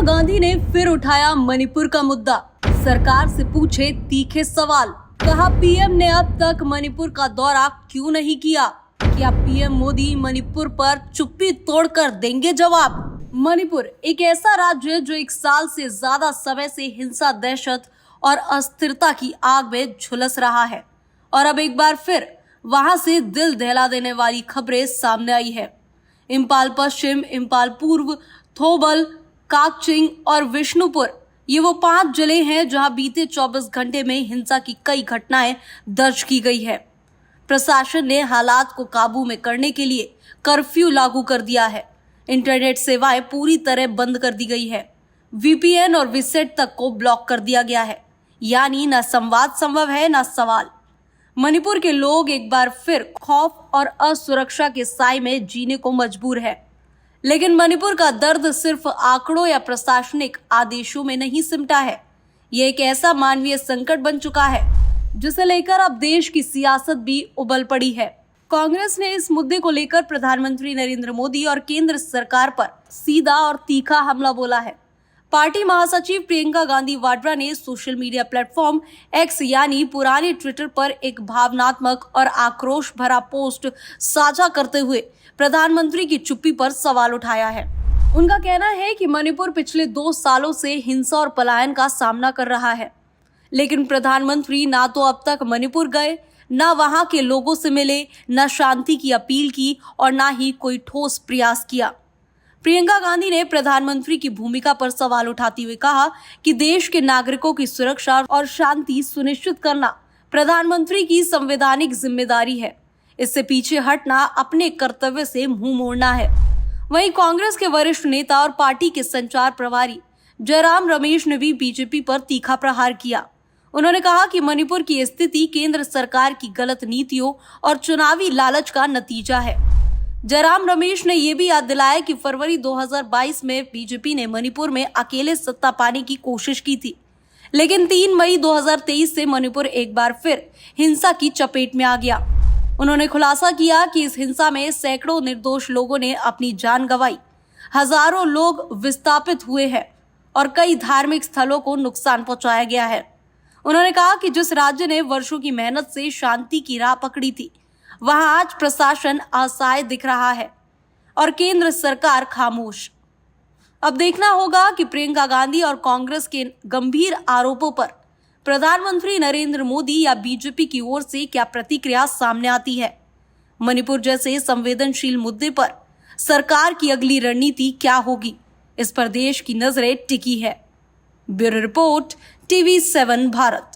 गांधी ने फिर उठाया मणिपुर का मुद्दा। सरकार से पूछे तीखे सवाल। कहा पीएम ने अब तक मणिपुर का दौरा क्यों नहीं किया? क्या पीएम मोदी मणिपुर पर चुप्पी तोड़कर देंगे जवाब? मणिपुर एक ऐसा राज्य है जो 1 साल से ज्यादा समय से हिंसा, दहशत और अस्थिरता की आग में झुलस रहा है और अब एक बार फिर वहां से दिल दहला देने वाली खबरें सामने आई है। इम्फाल पश्चिम, इम्फाल पूर्व, थोबल, काकचिंग और विष्णुपुर ये वो 5 जिले हैं जहां बीते 24 घंटे में हिंसा की कई घटनाएं दर्ज की गई है। प्रशासन ने हालात को काबू में करने के लिए कर्फ्यू लागू कर दिया है। इंटरनेट सेवाएं पूरी तरह बंद कर दी गई है। वीपीएन और विसेट तक को ब्लॉक कर दिया गया है। यानी न संवाद संभव है न सवाल। मणिपुर के लोग एक बार फिर खौफ और असुरक्षा के साए में जीने को मजबूर है। लेकिन मणिपुर का दर्द सिर्फ आंकड़ों या प्रशासनिक आदेशों में नहीं सिमटा है। ये एक ऐसा मानवीय संकट बन चुका है जिसे लेकर अब देश की सियासत भी उबल पड़ी है। कांग्रेस ने इस मुद्दे को लेकर प्रधानमंत्री नरेंद्र मोदी और केंद्र सरकार पर सीधा और तीखा हमला बोला है। पार्टी महासचिव प्रियंका गांधी वाड्रा ने सोशल मीडिया प्लेटफॉर्म एक्स यानी पुराने ट्विटर पर एक भावनात्मक और आक्रोश भरा पोस्ट साझा करते हुए प्रधानमंत्री की चुप्पी पर सवाल उठाया है। उनका कहना है कि मणिपुर पिछले 2 सालों से हिंसा और पलायन का सामना कर रहा है, लेकिन प्रधानमंत्री ना तो अब तक मणिपुर गए, ना वहां के लोगों से मिले, ना शांति की अपील की और ना ही कोई ठोस प्रयास किया। प्रियंका गांधी ने प्रधानमंत्री की भूमिका पर सवाल उठाते हुए कहा कि देश के नागरिकों की सुरक्षा और शांति सुनिश्चित करना प्रधानमंत्री की संवैधानिक जिम्मेदारी है। इससे पीछे हटना अपने कर्तव्य से मुंह मोड़ना है। वहीं कांग्रेस के वरिष्ठ नेता और पार्टी के संचार प्रभारी जयराम रमेश ने भी बीजेपी पर तीखा प्रहार किया। उन्होंने कहा कि मणिपुर की स्थिति केंद्र सरकार की गलत नीतियों और चुनावी लालच का नतीजा है। जयराम रमेश ने यह भी याद दिलाया कि फरवरी 2022 में बीजेपी ने मणिपुर में अकेले सत्ता पाने की कोशिश की थी, लेकिन 3 मई 2023 से मणिपुर एक बार फिर हिंसा की चपेट में आ गया। उन्होंने खुलासा किया कि इस हिंसा में सैकड़ों निर्दोष लोगों ने अपनी जान गंवाई, हजारों लोग विस्थापित हुए हैं और कई धार्मिक स्थलों को नुकसान पहुंचाया गया है। उन्होंने कहा कि जिस राज्य ने वर्षों की मेहनत से शांति की राह पकड़ी थी, वहां आज प्रशासन असहाय दिख रहा है और केंद्र सरकार खामोश। अब देखना होगा कि प्रियंका गांधी और कांग्रेस के गंभीर आरोपों पर प्रधानमंत्री नरेंद्र मोदी या बीजेपी की ओर से क्या प्रतिक्रिया सामने आती है। मणिपुर जैसे संवेदनशील मुद्दे पर सरकार की अगली रणनीति क्या होगी, इस पर देश की नजरें टिकी है। Bureau report, TV7 Bharat.